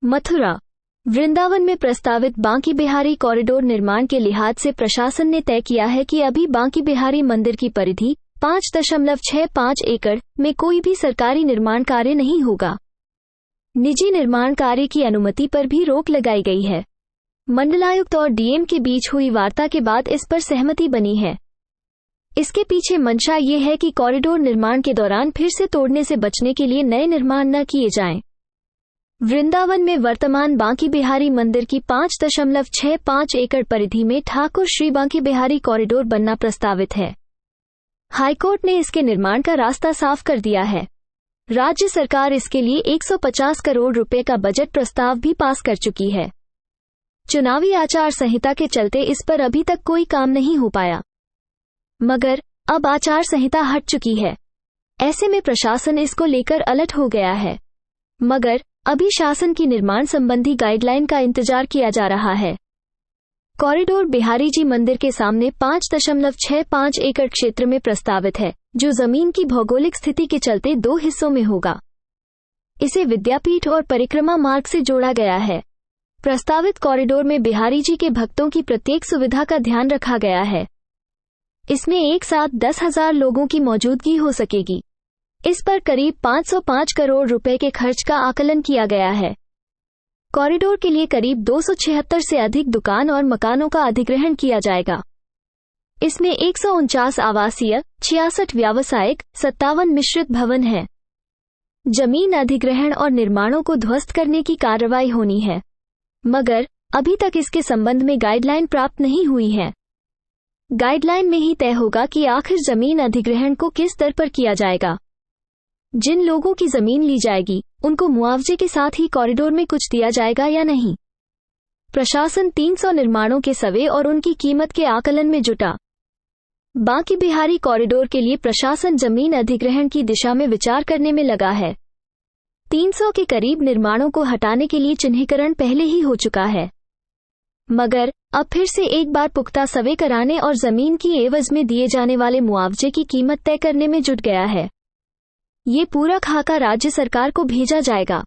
मथुरा वृंदावन में प्रस्तावित बांकी बिहारी कॉरिडोर निर्माण के लिहाज से प्रशासन ने तय किया है कि अभी बांकी बिहारी मंदिर की परिधि 5.65 एकड़ में कोई भी सरकारी निर्माण कार्य नहीं होगा। निजी निर्माण कार्य की अनुमति पर भी रोक लगाई गई है। मंडलायुक्त और डीएम के बीच हुई वार्ता के बाद इस पर सहमति बनी है। इसके पीछे मंशा ये है कि कॉरिडोर निर्माण के दौरान फिर से तोड़ने से बचने के लिए नए निर्माण न किए जाएं। वृंदावन में वर्तमान बांकी बिहारी मंदिर की 5.65 एकड़ परिधि में ठाकुर श्री बांकी बिहारी कॉरिडोर बनना प्रस्तावित है। हाईकोर्ट ने इसके निर्माण का रास्ता साफ कर दिया है। राज्य सरकार इसके लिए 150 करोड़ रुपए का बजट प्रस्ताव भी पास कर चुकी है। चुनावी आचार संहिता के चलते इस पर अभी तक कोई काम नहीं हो पाया, मगर अब आचार संहिता हट चुकी है। ऐसे में प्रशासन इसको लेकर अलर्ट हो गया है, मगर अभी शासन की निर्माण संबंधी गाइडलाइन का इंतजार किया जा रहा है। कॉरिडोर बिहारी जी मंदिर के सामने 5.65 एकड़ क्षेत्र में प्रस्तावित है, जो जमीन की भौगोलिक स्थिति के चलते 2 हिस्सों में होगा। इसे विद्यापीठ और परिक्रमा मार्ग से जोड़ा गया है। प्रस्तावित कॉरिडोर में बिहारी जी के भक्तों की प्रत्येक सुविधा का ध्यान रखा गया है। इसमें एक साथ 10,000 लोगों की मौजूदगी हो सकेगी। इस पर करीब 505 करोड़ रुपए के खर्च का आकलन किया गया है। कॉरिडोर के लिए करीब 276 से अधिक दुकान और मकानों का अधिग्रहण किया जाएगा। इसमें 149 आवासीय, 66 व्यावसायिक, 57 मिश्रित भवन हैं। जमीन अधिग्रहण और निर्माणों को ध्वस्त करने की कार्रवाई होनी है, मगर अभी तक इसके संबंध में गाइडलाइन प्राप्त नहीं हुई है। गाइडलाइन में ही तय होगा कि आखिर जमीन अधिग्रहण को किस दर पर किया जाएगा। जिन लोगों की जमीन ली जाएगी उनको मुआवजे के साथ ही कॉरिडोर में कुछ दिया जाएगा या नहीं। प्रशासन 300 निर्माणों के सर्वे और उनकी कीमत के आकलन में जुटा। बांकी बिहारी कॉरिडोर के लिए प्रशासन जमीन अधिग्रहण की दिशा में विचार करने में लगा है। 300 के करीब निर्माणों को हटाने के लिए चिन्हीकरण पहले ही हो चुका है, मगर अब फिर से एक बार पुख्ता सर्वे कराने और जमीन की एवज में दिए जाने वाले मुआवजे की कीमत तय करने में जुट गया है। ये पूरा खाका राज्य सरकार को भेजा जाएगा।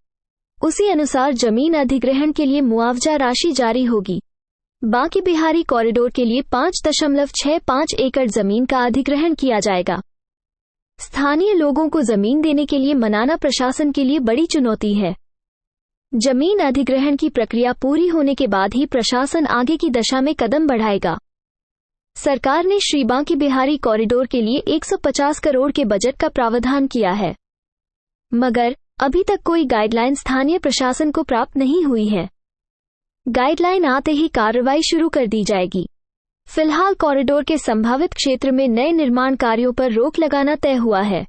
उसी अनुसार जमीन अधिग्रहण के लिए मुआवजा राशि जारी होगी। बांकी बिहारी कॉरिडोर के लिए 5.65 एकड़ जमीन का अधिग्रहण किया जाएगा। स्थानीय लोगों को जमीन देने के लिए मनाना प्रशासन के लिए बड़ी चुनौती है। जमीन अधिग्रहण की प्रक्रिया पूरी होने के बाद ही प्रशासन आगे की दिशा में कदम बढ़ाएगा। सरकार ने श्री बांकी बिहारी कॉरिडोर के लिए 150 करोड़ के बजट का प्रावधान किया है, मगर अभी तक कोई गाइडलाइन स्थानीय प्रशासन को प्राप्त नहीं हुई है। गाइडलाइन आते ही कार्रवाई शुरू कर दी जाएगी। फिलहाल कॉरिडोर के संभावित क्षेत्र में नए निर्माण कार्यों पर रोक लगाना तय हुआ है।